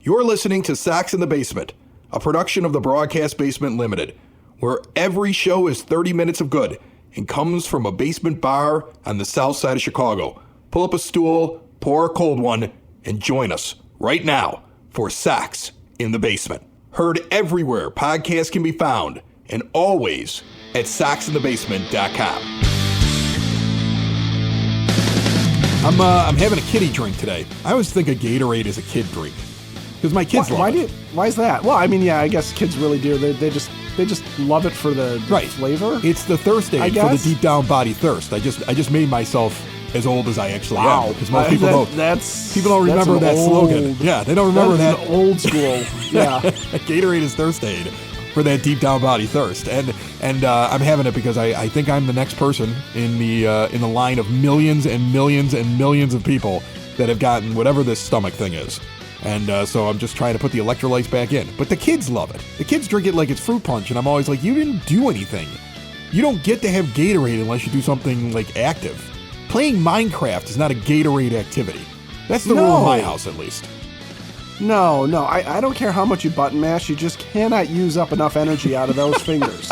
You're listening to Sox in the Basement, a production of the Broadcast Basement Limited, where every show is 30 minutes of good and comes from a basement bar on the south side of Chicago. Pull up a stool, pour a cold one, and join us right now for Sox in the Basement. Heard everywhere podcasts can be found, and always at soxinthebasement.com. I'm having a kiddie drink today. I always think a Gatorade is a kid drink because my kids love it. Why is that? Well, I mean, yeah, I guess kids really do. They just love it for the flavor. It's the thirst aid for the deep down body thirst. I just made myself as old as I actually am because most people don't. People don't remember that slogan. Yeah, they don't remember that. An old school. Yeah, Gatorade is thirst aid for that deep down body thirst, and I'm having it because I think I'm the next person in the line of millions and millions and millions of people that have gotten whatever this stomach thing is, and so I'm just trying to put the electrolytes back in. But the kids love it. The kids drink it like it's fruit punch, and I'm always like, you didn't do anything. You don't get to have Gatorade unless you do something like active. Playing Minecraft is not a Gatorade activity. That's the rule in my house, at least. No, I don't care how much you button mash, you just cannot use up enough energy out of those fingers.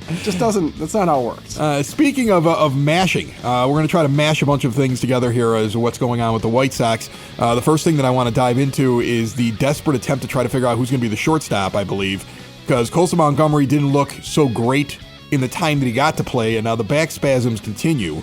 It just doesn't, that's not how it works. Speaking of mashing, we're going to try to mash a bunch of things together here as what's going on with the White Sox. The first thing that I want to dive into is the desperate attempt to try to figure out who's going to be the shortstop, I believe, because Colson Montgomery didn't look so great in the time that he got to play, and now the back spasms continue,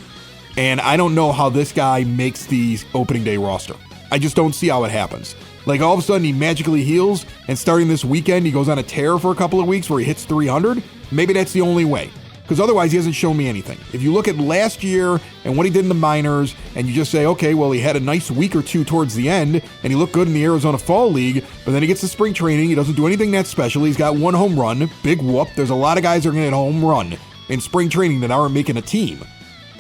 and I don't know how this guy makes the opening day roster. I just don't see how it happens. Like, all of a sudden, he magically heals, and starting this weekend, he goes on a tear for a couple of weeks where he hits 300. Maybe that's the only way, because otherwise, he hasn't shown me anything. If you look at last year and what he did in the minors, and you just say, okay, well, he had a nice week or two towards the end, and he looked good in the Arizona Fall League, but then he gets to spring training, he doesn't do anything that special, he's got one home run, big whoop. There's a lot of guys that are going to get a home run in spring training that aren't making a team.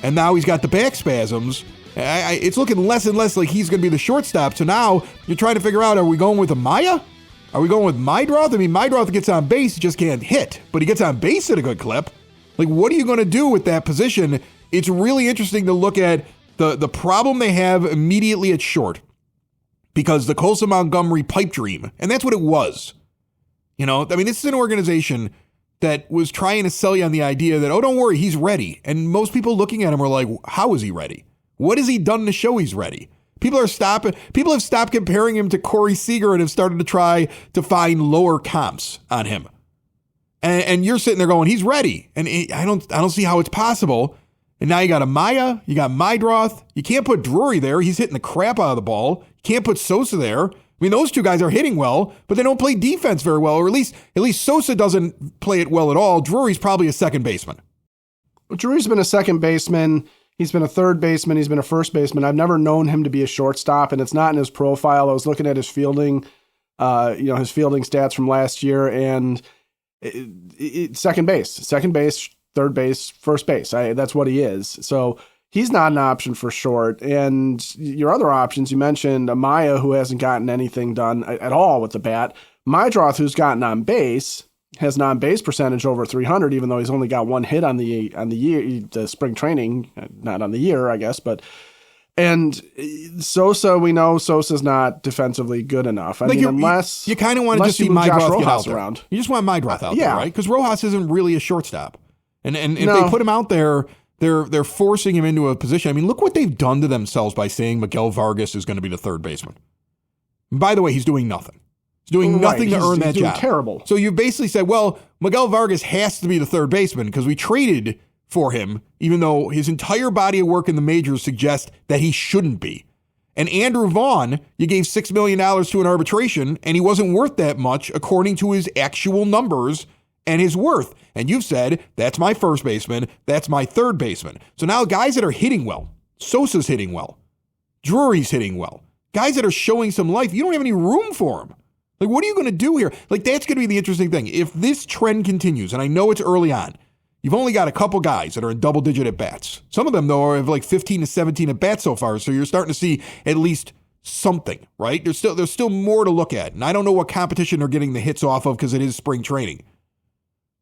And now he's got the back spasms. It's looking less and less like he's going to be the shortstop. So now you're trying to figure out, are we going with Amaya? Are we going with Mydroth? I mean, Mydroth gets on base, he just can't hit, but he gets on base at a good clip. Like, what are you going to do with that position? It's really interesting to look at the problem they have immediately at short, because the Colson Montgomery pipe dream, and that's what it was. You know, I mean, this is an organization that was trying to sell you on the idea that, oh, don't worry, he's ready. And most people looking at him were like, how is he ready? What has he done to show he's ready? People have stopped comparing him to Corey Seager and have started to try to find lower comps on him. And you're sitting there going, he's ready. And I don't see how it's possible. And now you got Amaya, you got Mydroth. You can't put Drury there. He's hitting the crap out of the ball. You can't put Sosa there. I mean, those two guys are hitting well, but they don't play defense very well, or at least Sosa doesn't play it well at all. Drury's probably a second baseman. Well, Drury's been a second baseman. He's been a third baseman. He's been a first baseman. I've never known him to be a shortstop, and it's not in his profile. I was looking at his fielding, his fielding stats from last year, and second base, third base, first base. That's what he is. So he's not an option for short. And your other options, you mentioned Amaya, who hasn't gotten anything done at all with the bat. Mydroth, who's gotten on base, has an on-base percentage over 300, even though he's only got one hit on the year, the spring training, not on the year, I guess. And Sosa, we know Sosa's not defensively good enough. I mean, unless you kind of want to just see Mydroth get out there. Around. You just want Mydroth out there, right? Because Rojas isn't really a shortstop, and if they put him out there, they're forcing him into a position. I mean, look what they've done to themselves by saying Miguel Vargas is going to be the third baseman. And by the way, he's doing nothing. He's doing nothing to earn that job. Terrible. So you basically said, well, Miguel Vargas has to be the third baseman because we traded for him, even though his entire body of work in the majors suggests that he shouldn't be. And Andrew Vaughn, you gave $6 million to an arbitration, and he wasn't worth that much according to his actual numbers and his worth. And you've said, that's my first baseman, that's my third baseman. So now guys that are hitting well, Sosa's hitting well, Drury's hitting well, guys that are showing some life, you don't have any room for them. Like, what are you going to do here? Like, that's going to be the interesting thing. If this trend continues, and I know it's early on, you've only got a couple guys that are in double-digit at-bats. Some of them, though, have like 15 to 17 at-bats so far, so you're starting to see at least something, right? There's still more to look at, and I don't know what competition they're getting the hits off of because it is spring training.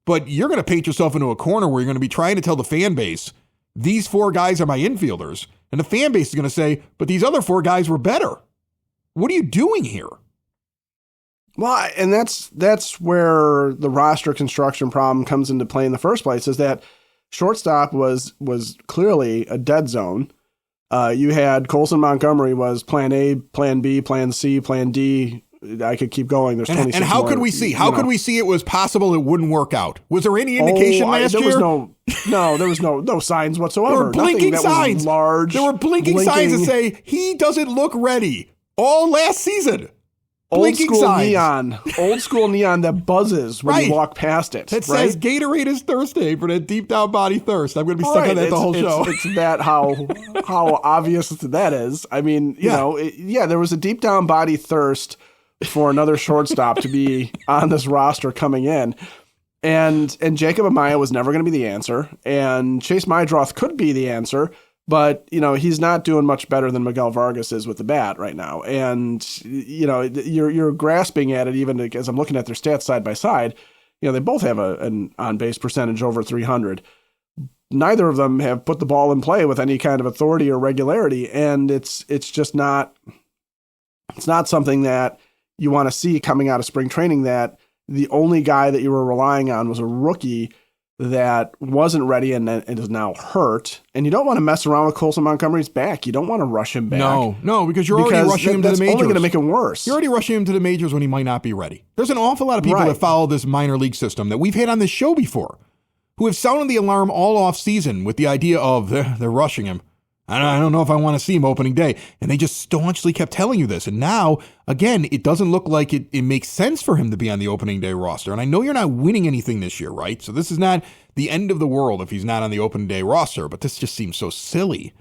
But you're going to paint yourself into a corner where you're going to be trying to tell the fan base, these four guys are my infielders, and the fan base is going to say, but these other four guys were better. What are you doing here? Well, and that's where the roster construction problem comes into play in the first place, is that shortstop was clearly a dead zone. You had Colson Montgomery was plan A, plan B, plan C, plan D. I could keep going. There's 26 And how more, could we see? How could we see it was possible it wouldn't work out? Was there any indication last year? There was no signs whatsoever. There were blinking signs. There were blinking signs that say he doesn't look ready all last season. Old school neon that buzzes when you walk past it. That says Gatorade is thirsty for that deep down body thirst. I'm going to be stuck on that the whole show. It's that how obvious that is. I mean, you know, there was a deep down body thirst for another shortstop to be on this roster coming in. And Jacob Amaya was never going to be the answer. And Chase Mydroth could be the answer. But, you know, he's not doing much better than Miguel Vargas is with the bat right now. And, you know, you're grasping at it even as I'm looking at their stats side by side. You know, they both have an on-base percentage over 300. Neither of them have put the ball in play with any kind of authority or regularity. And it's just not something that you want to see coming out of spring training, that the only guy that you were relying on was a rookie that wasn't ready and is now hurt. And you don't want to mess around with Colson Montgomery's back. You don't want to rush him back. No, because you're already rushing him to the majors. That's only going to make him worse. You're already rushing him to the majors when he might not be ready. There's an awful lot of people that follow this minor league system that we've had on this show before, who have sounded the alarm all off season with the idea of they're rushing him. I don't know if I want to see him opening day. And they just staunchly kept telling you this. And now, again, it doesn't look like it makes sense for him to be on the opening day roster. And I know you're not winning anything this year, right? So this is not the end of the world if he's not on the opening day roster, but this just seems so silly.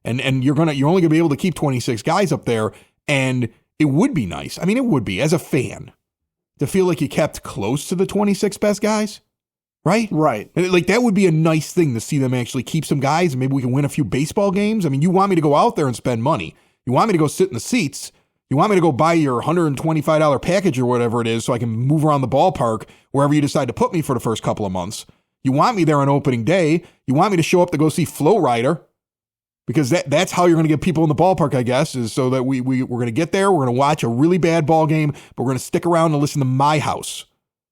And you're only gonna be able to keep 26 guys up there, and it would be nice. I mean, it would be, as a fan, to feel like you kept close to the 26 best guys. Right? Right. Like, that would be a nice thing to see them actually keep some guys, and maybe we can win a few baseball games. I mean, you want me to go out there and spend money. You want me to go sit in the seats. You want me to go buy your $125 package or whatever it is so I can move around the ballpark wherever you decide to put me for the first couple of months. You want me there on opening day. You want me to show up to go see Flow Rider, because that's how you're going to get people in the ballpark, I guess, is so that we're going to get there. We're going to watch a really bad ball game, but we're going to stick around and listen to My House,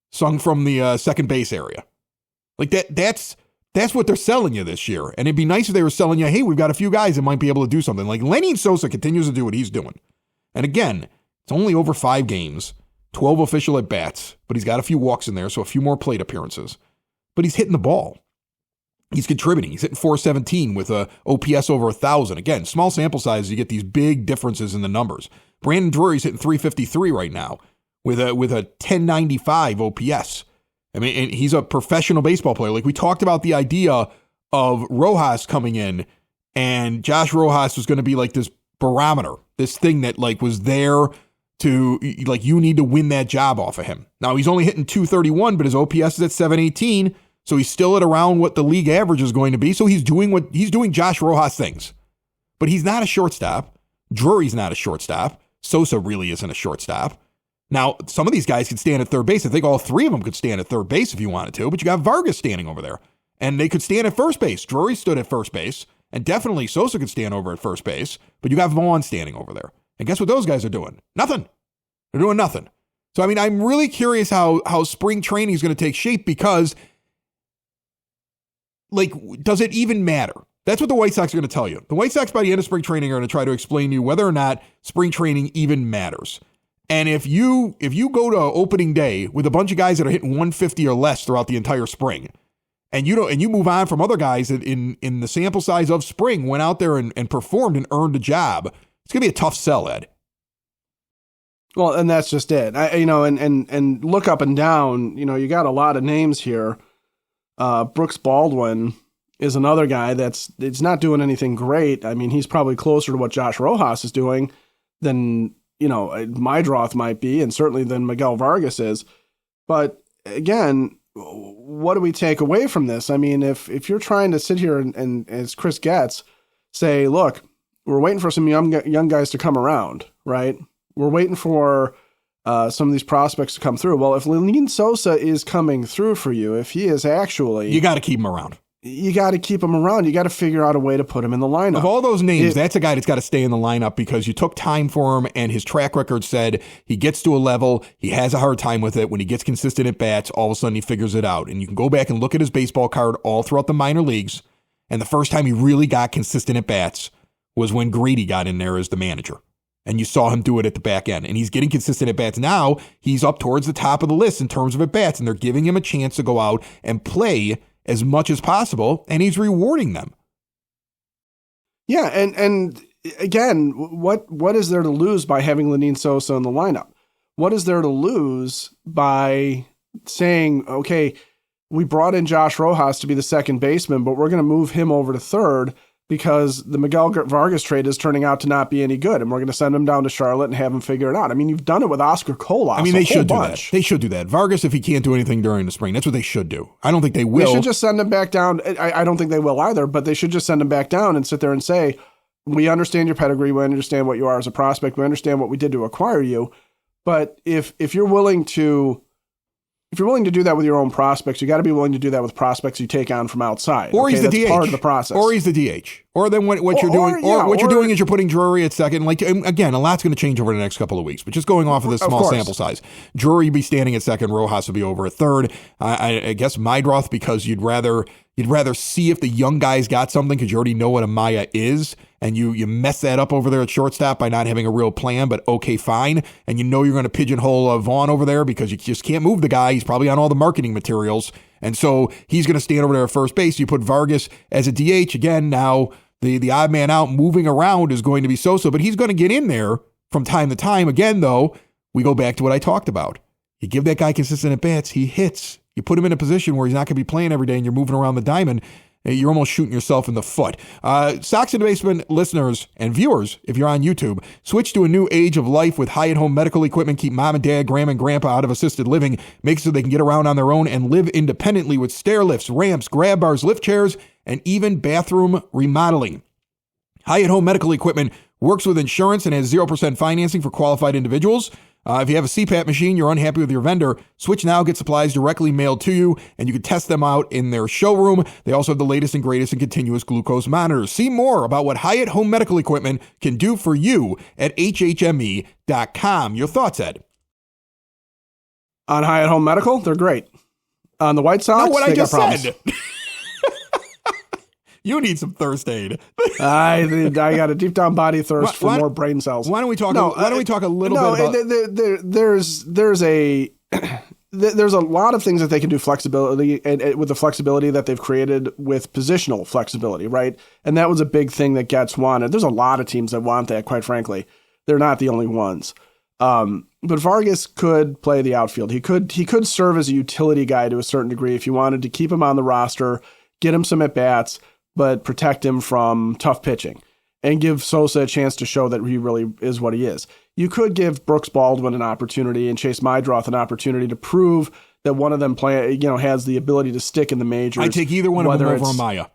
sung from the second base area. Like that's what they're selling you this year. And it'd be nice if they were selling you, hey, we've got a few guys that might be able to do something. Like Lenny Sosa continues to do what he's doing. And again, it's only over 5 games, 12 official at bats, but he's got a few walks in there, so a few more plate appearances. But he's hitting the ball. He's contributing. He's hitting .417 with a OPS over 1,000. Again, small sample sizes, you get these big differences in the numbers. Brandon Drury's hitting .353 right now with a 1095 OPS. I mean, and he's a professional baseball player. Like, we talked about the idea of Rojas coming in, and Josh Rojas was going to be like this barometer, this thing that like was there to, like, you need to win that job off of him. Now, he's only hitting .231, but his OPS is at .718, so he's still at around what the league average is going to be. So he's doing Josh Rojas things, but he's not a shortstop. Drury's not a shortstop. Sosa really isn't a shortstop. Now, some of these guys could stand at third base. I think all 3 of them could stand at third base if you wanted to, but you got Vargas standing over there. And they could stand at first base. Drury stood at first base, and definitely Sosa could stand over at first base, but you got Vaughn standing over there. And guess what those guys are doing? Nothing. They're doing nothing. So, I mean, I'm really curious how spring training is going to take shape, because, like, does it even matter? That's what the White Sox are going to tell you. The White Sox, by the end of spring training, are going to try to explain to you whether or not spring training even matters. And if you go to opening day with a bunch of guys that are hitting 150 or less throughout the entire spring, and you move on from other guys that in the sample size of spring went out there and performed and earned a job, it's gonna be a tough sell, Ed. Well, and that's just it. And look up and down. You know, you got a lot of names here. Brooks Baldwin is another guy it's not doing anything great. I mean, he's probably closer to what Josh Rojas is doing than, you know, Mydroth might be, and certainly than Miguel Vargas is. But again, what do we take away from this? I mean, if you're trying to sit here and as Chris Getz, say, look, we're waiting for some young guys to come around, right? We're waiting for some of these prospects to come through. Well, if Lenyn Sosa is coming through for you, if he is actually... You got to keep him around. you got to keep him around. You got to figure out a way to put him in the lineup. Of all those names, that's a guy that's got to stay in the lineup because you took time for him and his track record said he gets to a level, he has a hard time with it. When he gets consistent at bats, all of a sudden he figures it out. And you can go back and look at his baseball card all throughout the minor leagues. And the first time he really got consistent at bats was when Grady got in there as the manager. And you saw him do it at the back end. And he's getting consistent at bats. Now he's up towards the top of the list in terms of at bats. And they're giving him a chance to go out and play as much as possible, and he's rewarding them. Yeah, and again, what is there to lose by having Lenyn Sosa in the lineup? What is there to lose by saying, okay, we brought in Josh Rojas to be the second baseman, but we're going to move him over to third because the Miguel Vargas trade is turning out to not be any good, and we're going to send him down to Charlotte and have him figure it out. I mean, you've done it with Oscar Colas. I mean, they should do that. They should do that. Vargas, if he can't do anything during the spring, that's what they should do. I don't think they will. They should just send him back down. I don't think they will either, but they should just send him back down and sit there and say, we understand your pedigree, we understand what you are as a prospect, we understand what we did to acquire you, but if you're willing to do that with your own prospects, you got to be willing to do that with prospects you take on from outside. Or he's the DH. Part of the process. Or he's the DH. Or then what you're doing. You're doing is you're putting Drury at second. Like again, a lot's going to change over the next couple of weeks. But just going off of this small sample size, Drury will be standing at second. Rojas will be over at third. I guess Mydroth, because you'd rather see if the young guys got something because you already know what a Maya is, and you mess that up over there at shortstop by not having a real plan. But okay, fine, and you know you're going to pigeonhole Vaughn over there because you just can't move the guy. He's probably on all the marketing materials, and so he's going to stand over there at first base. You put Vargas as a DH again. Now the odd man out moving around is going to be Sosa, but he's going to get in there from time to time. Again, though, we go back to what I talked about. You give that guy consistent at bats, he hits. You put him in a position where he's not going to be playing every day and you're moving around the diamond, you're almost shooting yourself in the foot. Sox in the Basement listeners and viewers, if you're on YouTube, switch to a new age of life with Hyatt Home Medical Equipment. Keep mom and dad, grandma and grandpa out of assisted living. Make so they can get around on their own and live independently with stair lifts, ramps, grab bars, lift chairs, and even bathroom remodeling. Hyatt Home Medical Equipment works with insurance and has 0% financing for qualified individuals. If you have a CPAP machine, you're unhappy with your vendor, switch now, get supplies directly mailed to you, and you can test them out in their showroom. They also have the latest and greatest in continuous glucose monitors. See more about what Hyatt Home Medical Equipment can do for you at hhme.com. Your thoughts, Ed? On Hyatt Home Medical, they're great. On the White Sox, no, what they I just got problems. said. You need some thirst aid. I got a deep down body thirst for more brain cells. Why don't we talk? Why don't we talk a little bit about? There's a lot of things that they can do flexibility and with the flexibility that they've created with positional flexibility, right? And that was a big thing that gets wanted. There's a lot of teams that want that. Quite frankly, they're not the only ones. But Vargas could play the outfield. He could serve as a utility guy to a certain degree if you wanted to keep him on the roster, get him some at bats, but protect him from tough pitching and give Sosa a chance to show that he really is what he is. You could give Brooks Baldwin an opportunity and Chase Mydroth an opportunity to prove that one of them has the ability to stick in the majors. I take either one of them over Amaya.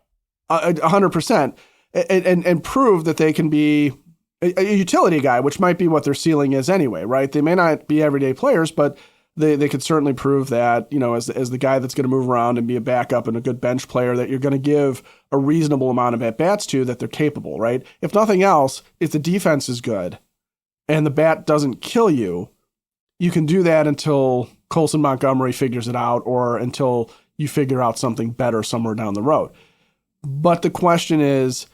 100%. And prove that they can be a utility guy, which might be what their ceiling is anyway, right? They may not be everyday players, but they could certainly prove that, as the guy that's going to move around and be a backup and a good bench player that you're going to give a reasonable amount of at-bats to, that they're capable, right? If nothing else, if the defense is good and the bat doesn't kill you, you can do that until Colson Montgomery figures it out or until you figure out something better somewhere down the road. But the question is,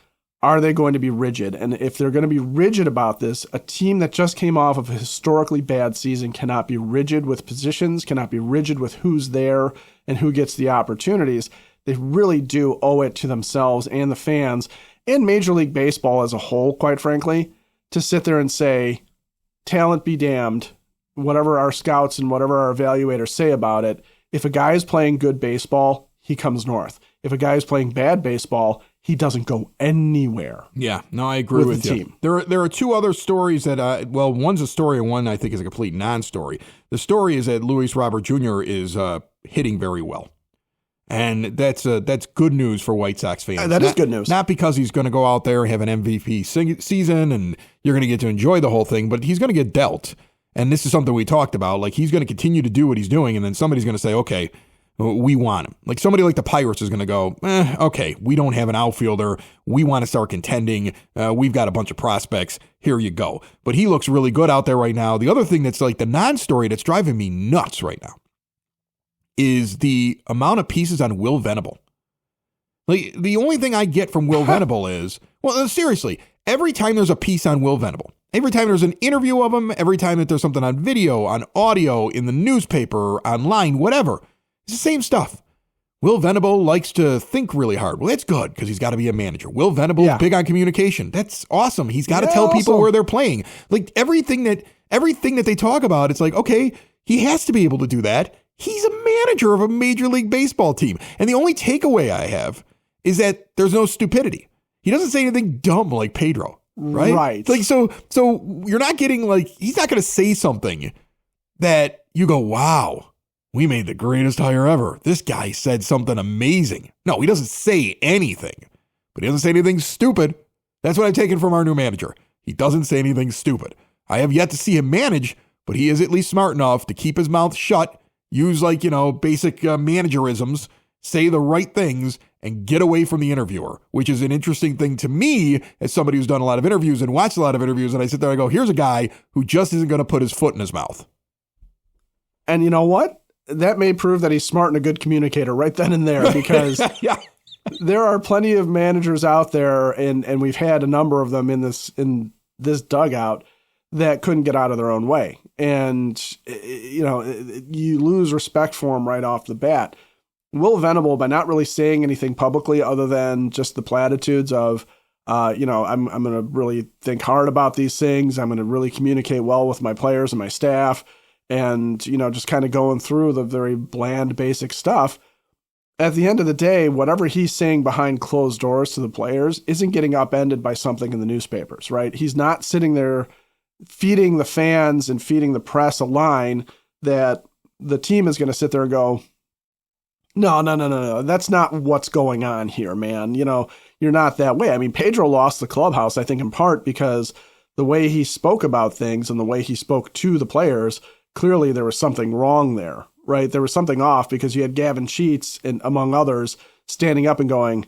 are they going to be rigid? And if they're going to be rigid about this, a team that just came off of a historically bad season cannot be rigid with positions, cannot be rigid with who's there and who gets the opportunities. They really do owe it to themselves and the fans and Major League Baseball as a whole, quite frankly, to sit there and say, talent be damned, whatever our scouts and whatever our evaluators say about it. If a guy is playing good baseball, he comes north. If a guy is playing bad baseball, he doesn't go anywhere. Yeah, no, I agree with you. Team. There are two other stories that, one's a story and one I think is a complete non-story. The story is that Luis Robert Jr. is hitting very well. And that's good news for White Sox fans. That is good news. Not because he's going to go out there and have an MVP season and you're going to get to enjoy the whole thing, but he's going to get dealt. And this is something we talked about. Like, he's going to continue to do what he's doing, and then somebody's going to say, okay, we want him. Like somebody like the Pirates is going to go, okay, we don't have an outfielder. We want to start contending. We've got a bunch of prospects. Here you go. But he looks really good out there right now. The other thing that's like the non-story that's driving me nuts right now is the amount of pieces on Will Venable. Like the only thing I get from Will Venable is, well, seriously, every time there's a piece on Will Venable, every time there's an interview of him, every time that there's something on video, on audio, in the newspaper, online, whatever, it's the same stuff. Will Venable likes to think really hard. Well, that's good because he's got to be a manager. Will Venable is big on communication. That's awesome. He's got to tell people where they're playing. Like everything that they talk about, it's like, okay, he has to be able to do that. He's a manager of a Major League Baseball team. And the only takeaway I have is that there's no stupidity. He doesn't say anything dumb like Pedro, right? Right. Like, so you're not getting like, he's not going to say something that you go, wow, we made the greatest hire ever. This guy said something amazing. No, he doesn't say anything, but he doesn't say anything stupid. That's what I've taken from our new manager. He doesn't say anything stupid. I have yet to see him manage, but he is at least smart enough to keep his mouth shut, use like, basic managerisms, say the right things, and get away from the interviewer, which is an interesting thing to me as somebody who's done a lot of interviews and watched a lot of interviews. And I sit there and I go, here's a guy who just isn't going to put his foot in his mouth. And you know what? That may prove that he's smart and a good communicator right then and there, because there are plenty of managers out there, and we've had a number of them in this dugout that couldn't get out of their own way. And, you lose respect for him right off the bat. Will Venable, by not really saying anything publicly other than just the platitudes of, I'm going to really think hard about these things. I'm going to really communicate well with my players and my staff, and, just kind of going through the very bland, basic stuff. At the end of the day, whatever he's saying behind closed doors to the players isn't getting upended by something in the newspapers, right? He's not sitting there feeding the fans and feeding the press a line that the team is going to sit there and go, no, that's not what's going on here, man. You're not that way. I mean, Pedro lost the clubhouse, I think, in part because the way he spoke about things and the way he spoke to the players, clearly there was something wrong there, right? There was something off, because you had Gavin Sheets and among others standing up and going,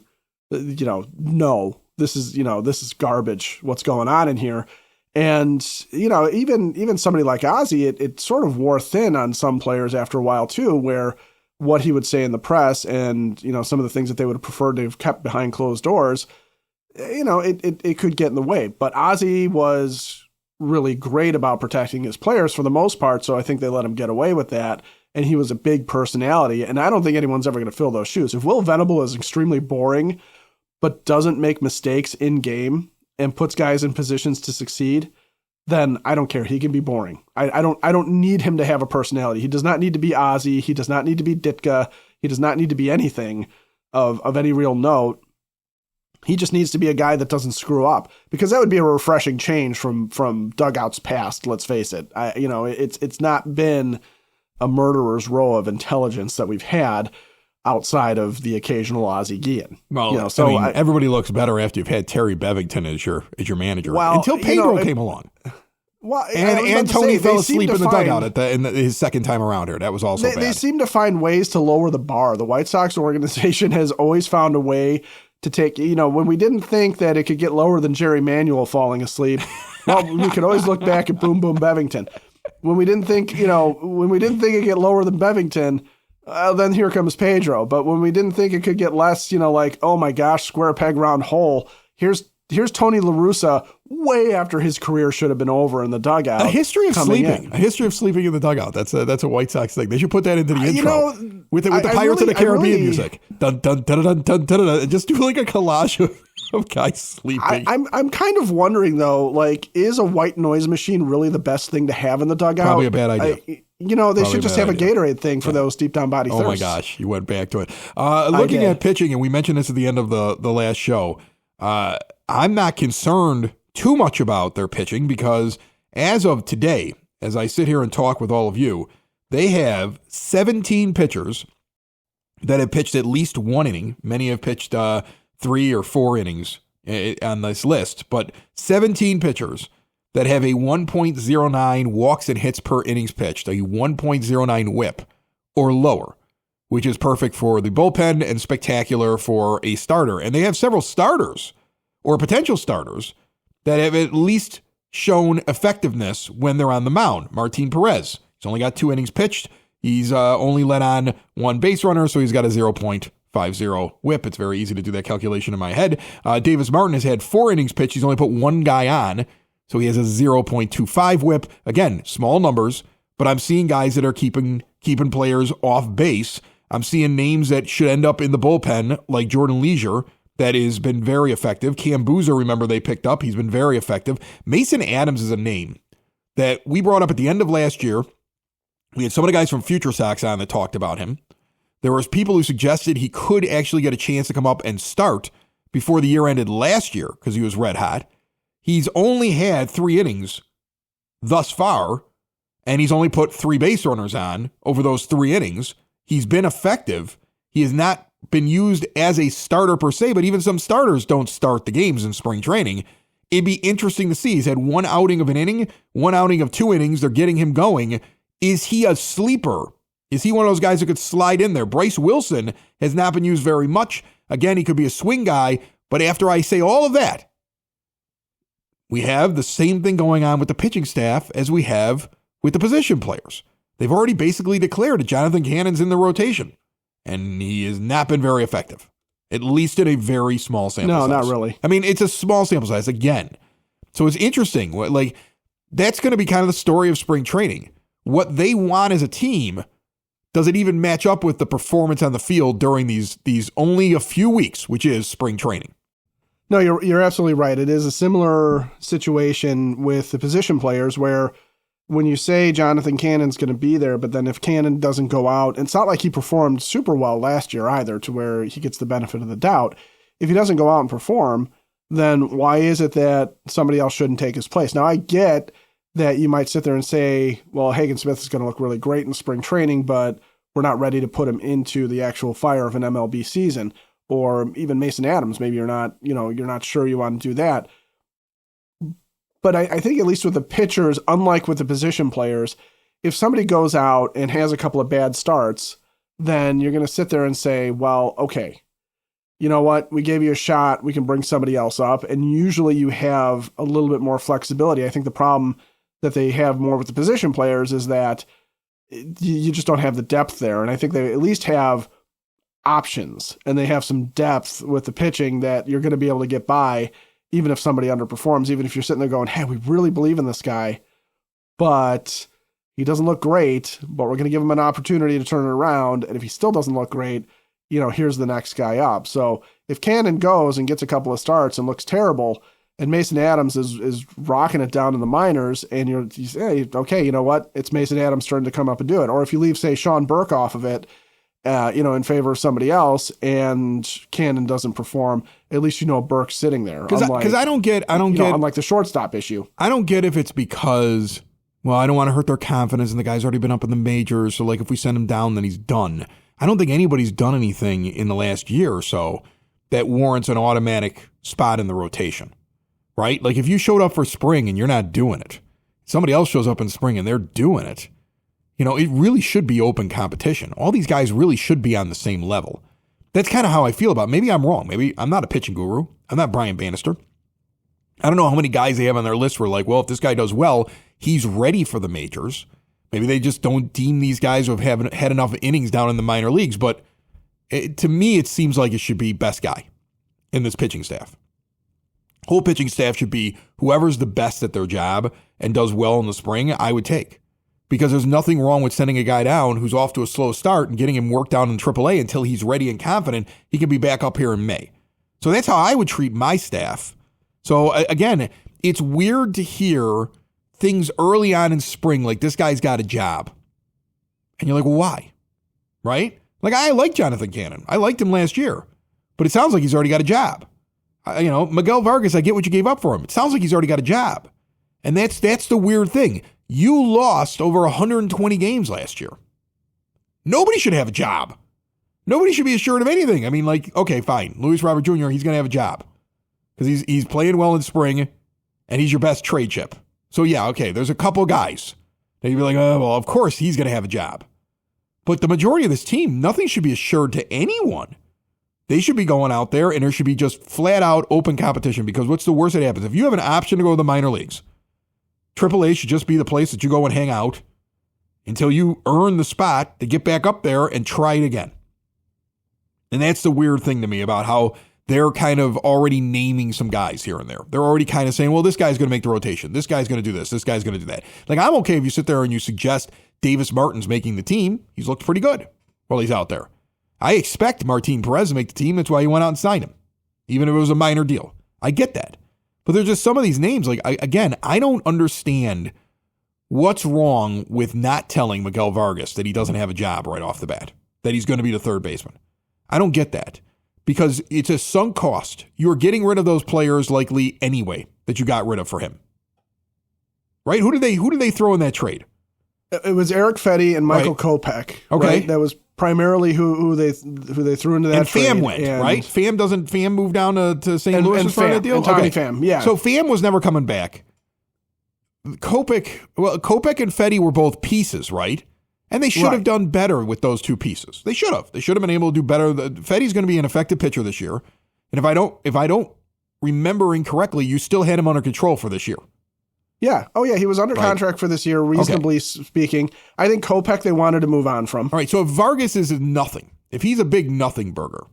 no, this is garbage. What's going on in here? And, even somebody like Ozzie, it sort of wore thin on some players after a while too, where what he would say in the press and, some of the things that they would have preferred to have kept behind closed doors, it could get in the way. But Ozzie was really great about protecting his players for the most part, so I think they let him get away with that. And he was a big personality, and I don't think anyone's ever going to fill those shoes. If Will Venable is extremely boring, but doesn't make mistakes in game and puts guys in positions to succeed, then I don't care. He can be boring. I don't need him to have a personality. He does not need to be Ozzie. He does not need to be Ditka. He does not need to be anything of any real note. He just needs to be a guy that doesn't screw up, because that would be a refreshing change from dugouts past. Let's face it. It's not been a murderer's row of intelligence that we've had outside of the occasional Ozzie Guillen. Well, everybody looks better after you've had Terry Bevington as your manager. Well, until Pedro came along. Well, and Tony fell asleep in the dugout his second time around here. That was also bad. They seem to find ways to lower the bar. The White Sox organization has always found a way to take, when we didn't think that it could get lower than Jerry Manuel falling asleep, well, we could always look back at Boom Boom Bevington. When we didn't think, it could get lower than Bevington, then here comes Pedro. But when we didn't think it could get less, like, oh my gosh, square peg round hole, here's Tony La Russa way after his career should have been over in the dugout. A history of sleeping in the dugout. That's a White Sox thing. They should put that into the intro with the Pirates of the Caribbean music. Dun, dun, dun, dun, dun, dun, dun, just do like a collage of guys sleeping. I'm kind of wondering though, like, is a white noise machine really the best thing to have in the dugout? Probably a bad idea. They should just have a Gatorade thing for those deep down body thirsts. Oh my gosh, you went back to it. Looking at pitching, and we mentioned this at the end of the last show, I'm not concerned too much about their pitching, because as of today, as I sit here and talk with all of you, they have 17 pitchers that have pitched at least one inning. Many have pitched 3 or 4 innings on this list, but 17 pitchers that have a 1.09 walks and hits per innings pitched, a 1.09 whip or lower, which is perfect for the bullpen and spectacular for a starter. And they have several starters or potential starters that have at least shown effectiveness when they're on the mound. Martin Perez, he's only got 2 innings pitched. He's only let on 1 base runner, so he's got a 0.50 whip. It's very easy to do that calculation in my head. Davis Martin has had 4 innings pitched. He's only put 1 guy on, so he has a 0.25 whip. Again, small numbers, but I'm seeing guys that are keeping players off base. I'm seeing names that should end up in the bullpen, like Jordan Leisure, that has been very effective. Cam Boozer, remember, they picked up. He's been very effective. Mason Adams is a name that we brought up at the end of last year. We had some of the guys from Future Sox on that talked about him. There was people who suggested he could actually get a chance to come up and start before the year ended last year because he was red hot. He's only had 3 innings thus far, and he's only put 3 base runners on over those 3 innings. He's been effective. He has not been used as a starter per se, but even some starters don't start the games in spring training. It'd be interesting to see. He's had 1 outing of an inning, 1 outing of 2 innings. They're getting him going. Is he a sleeper? Is he one of those guys who could slide in there? Bryce Wilson has not been used very much. Again, he could be a swing guy, but after I say all of that, we have the same thing going on with the pitching staff as we have with the position players. They've already basically declared that Jonathan Cannon's in the rotation, and he has not been very effective, at least in a very small sample size. No, not really. I mean, it's a small sample size, again. So it's interesting. Like, that's going to be kind of the story of spring training. What they want as a team, does it even match up with the performance on the field during these only a few weeks, which is spring training? No, you're absolutely right. It is a similar situation with the position players where when you say Jonathan Cannon's going to be there, but then if Cannon doesn't go out, it's not like he performed super well last year either to where he gets the benefit of the doubt. If he doesn't go out and perform, then why is it that somebody else shouldn't take his place? Now, I get that you might sit there and say, well, Hagen Smith is going to look really great in spring training, but we're not ready to put him into the actual fire of an MLB season. Or even Mason Adams, maybe you're not sure you want to do that. But I think at least with the pitchers, unlike with the position players, if somebody goes out and has a couple of bad starts, then you're going to sit there and say, well, okay, you know what? We gave you a shot. We can bring somebody else up. And usually you have a little bit more flexibility. I think the problem that they have more with the position players is that you just don't have the depth there. And I think they at least have options and they have some depth with the pitching that you're going to be able to get by, even if somebody underperforms, even if you're sitting there going, hey, we really believe in this guy, but he doesn't look great, but we're going to give him an opportunity to turn it around. And if he still doesn't look great, here's the next guy up. So if Cannon goes and gets a couple of starts and looks terrible, and Mason Adams is rocking it down in the minors, and you say, okay, you know what? It's Mason Adams' turn to come up and do it. Or if you leave, say, Sean Burke off of it, in favor of somebody else, and Cannon doesn't perform, at least Burke's sitting there. Because I don't get, unlike the shortstop issue. I don't get if it's because, well, I don't want to hurt their confidence, and the guy's already been up in the majors, so like if we send him down, then he's done. I don't think anybody's done anything in the last year or so that warrants an automatic spot in the rotation, right? Like if you showed up for spring and you're not doing it, somebody else shows up in spring and they're doing it. It really should be open competition. All these guys really should be on the same level. That's kind of how I feel about it. Maybe I'm wrong. Maybe I'm not a pitching guru. I'm not Brian Bannister. I don't know how many guys they have on their list where like, well, if this guy does well, he's ready for the majors. Maybe they just don't deem these guys who have had enough innings down in the minor leagues. But to me, it seems like it should be best guy in this pitching staff. Whole pitching staff should be whoever's the best at their job and does well in the spring, I would take. Because there's nothing wrong with sending a guy down who's off to a slow start and getting him worked down in AAA until he's ready and confident he can be back up here in May. So that's how I would treat my staff. So again, it's weird to hear things early on in spring like this guy's got a job. And you're like, well, why? Right? Like I like Jonathan Cannon. I liked him last year. But it sounds like he's already got a job. Miguel Vargas, I get what you gave up for him. It sounds like he's already got a job. And that's the weird thing. You lost over 120 games last year. Nobody should have a job. Nobody should be assured of anything. I mean, like, okay, fine. Luis Robert Jr., he's going to have a job because he's playing well in spring and he's your best trade chip. So, yeah, okay, there's a couple guys that you'd be like, oh, well, of course he's going to have a job. But the majority of this team, nothing should be assured to anyone. They should be going out there, and there should be just flat out open competition, because what's the worst that happens? If you have an option to go to the minor leagues, AAA should just be the place that you go and hang out until you earn the spot to get back up there and try it again. And that's the weird thing to me about how they're kind of already naming some guys here and there. They're already kind of saying, well, this guy's going to make the rotation. This guy's going to do this. This guy's going to do that. Like, I'm okay if you sit there and you suggest Davis Martin's making the team. He's looked pretty good while he's out there. I expect Martin Perez to make the team. That's why he went out and signed him, even if it was a minor deal. I get that. But there's just some of these names. Like, I don't understand what's wrong with not telling Miguel Vargas that he doesn't have a job right off the bat, that he's going to be the third baseman. I don't get that, because it's a sunk cost. You're getting rid of those players likely anyway that you got rid of for him. Right? Who did they throw in that trade? It was Eric Fetty and Michael Kopech. Okay. Right? That was primarily who they threw into that and trade. Pham went, right? Pham moved down to St. Louis as part of that deal? And Tommy Pham, yeah. So Pham was never coming back. Kopech and Fetty were both pieces, right? And they should have done better with those two pieces. They should have. They should have been able to do better. Fetty's going to be an effective pitcher this year. And if I don't remember incorrectly, you still had him under control for this year. Yeah. Oh, yeah. He was under contract for this year, reasonably speaking. I think Kopech they wanted to move on from. All right. So if Vargas is nothing, if he's a big nothing burger,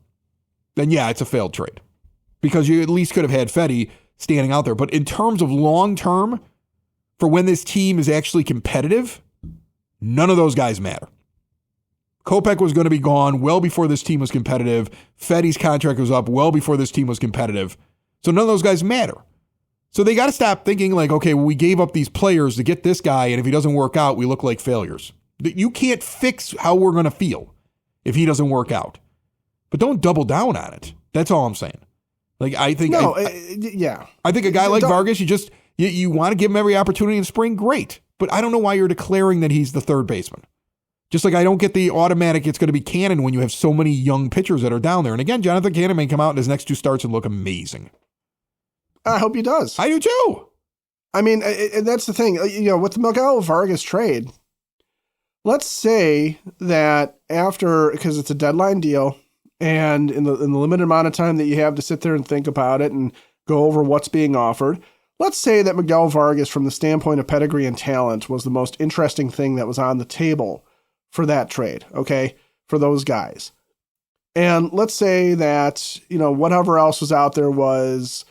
then yeah, it's a failed trade, because you at least could have had Fetty standing out there. But in terms of long term, for when this team is actually competitive, none of those guys matter. Kopech was going to be gone well before this team was competitive. Fetty's contract was up well before this team was competitive. So none of those guys matter. So they got to stop thinking like, okay, well, we gave up these players to get this guy, and if he doesn't work out, we look like failures. You can't fix how we're going to feel if he doesn't work out. But don't double down on it. That's all I'm saying. Like, I think... I think a guy like Vargas, you want to give him every opportunity in spring, great. But I don't know why you're declaring that he's the third baseman. Just like I don't get the automatic it's going to be Cannon when you have so many young pitchers that are down there. And again, Jonathan Cannon may come out in his next two starts and look amazing. I hope he does. I do too. I mean, and that's the thing. With the Miguel Vargas trade, let's say that after, because it's a deadline deal, and in the limited amount of time that you have to sit there and think about it and go over what's being offered, let's say that Miguel Vargas, from the standpoint of pedigree and talent, was the most interesting thing that was on the table for that trade, okay, for those guys. And let's say that, whatever else was out there was,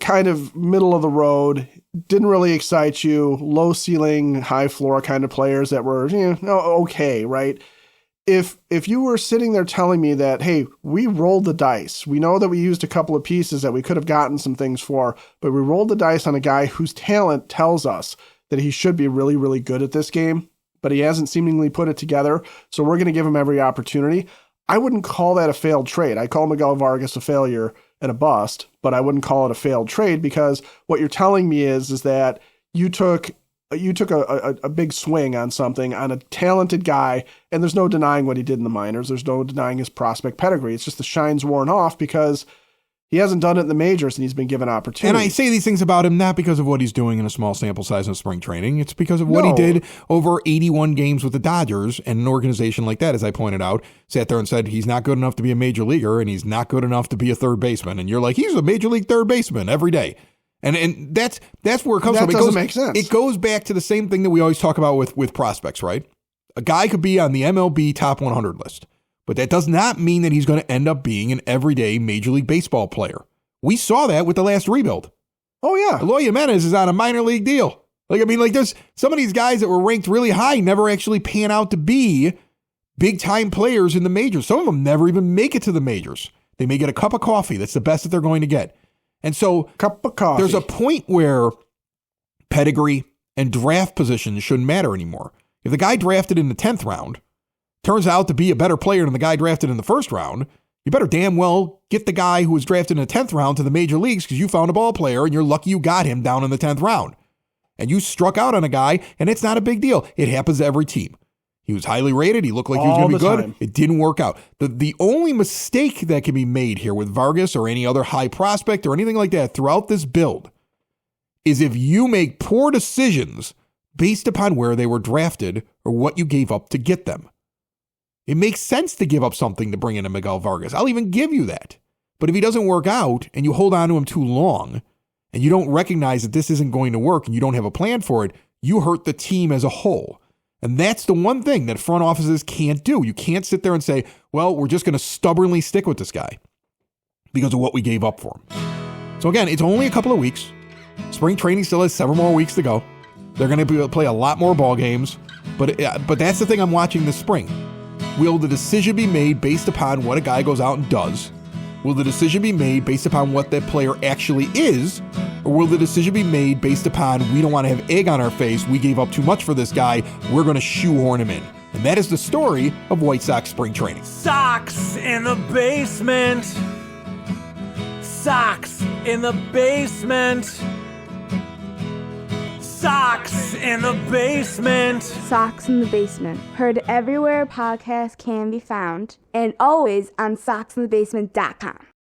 kind of middle of the road, didn't really excite you, low ceiling, high floor kind of players that were, okay, right? If you were sitting there telling me that, hey, we rolled the dice, we know that we used a couple of pieces that we could have gotten some things for, but we rolled the dice on a guy whose talent tells us that he should be really, really good at this game, but he hasn't seemingly put it together, so we're going to give him every opportunity. I wouldn't call that a failed trade. I call Miguel Vargas a failure and a bust, but I wouldn't call it a failed trade, because what you're telling me is that you took a big swing on something, on a talented guy, and there's no denying what he did in the minors. There's no denying his prospect pedigree. It's just the shine's worn off because he hasn't done it in the majors and he's been given opportunities. And I say these things about him not because of what he's doing in a small sample size in spring training. It's because of what he did over 81 games with the Dodgers, and an organization like that, as I pointed out, sat there and said he's not good enough to be a major leaguer and he's not good enough to be a third baseman. And you're like, he's a major league third baseman every day. And that's where it comes from. That doesn't make sense. It goes back to the same thing that we always talk about with prospects, right? A guy could be on the MLB top 100 list, but that does not mean that he's going to end up being an everyday Major League Baseball player. We saw that with the last rebuild. Oh, yeah. Eloy Jimenez is on a minor league deal. There's some of these guys that were ranked really high never actually pan out to be big-time players in the majors. Some of them never even make it to the majors. They may get a cup of coffee. That's the best that they're going to get. And so cup of coffee. There's a point where pedigree and draft positions shouldn't matter anymore. If the guy drafted in the 10th round turns out to be a better player than the guy drafted in the first round, you better damn well get the guy who was drafted in the 10th round to the major leagues, because you found a ball player and you're lucky you got him down in the 10th round. And you struck out on a guy, and it's not a big deal. It happens to every team. He was highly rated. He looked like he was going to be good. Time. It didn't work out. The only mistake that can be made here with Vargas or any other high prospect or anything like that throughout this build is if you make poor decisions based upon where they were drafted or what you gave up to get them. It makes sense to give up something to bring in a Miguel Vargas. I'll even give you that. But if he doesn't work out and you hold on to him too long and you don't recognize that this isn't going to work and you don't have a plan for it, you hurt the team as a whole. And that's the one thing that front offices can't do. You can't sit there and say, well, we're just going to stubbornly stick with this guy because of what we gave up for him. So again, it's only a couple of weeks. Spring training still has several more weeks to go. They're going to play a lot more ball games. But that's the thing I'm watching this spring. Will the decision be made based upon what a guy goes out and does? Will the decision be made based upon what that player actually is? Or will the decision be made based upon we don't want to have egg on our face, we gave up too much for this guy, we're going to shoehorn him in? And that is the story of White Sox spring training. Sox in the basement. Sox in the basement. Sox in the basement. Sox in the Basement. Heard everywhere podcasts can be found, and always on soxinthebasement.com.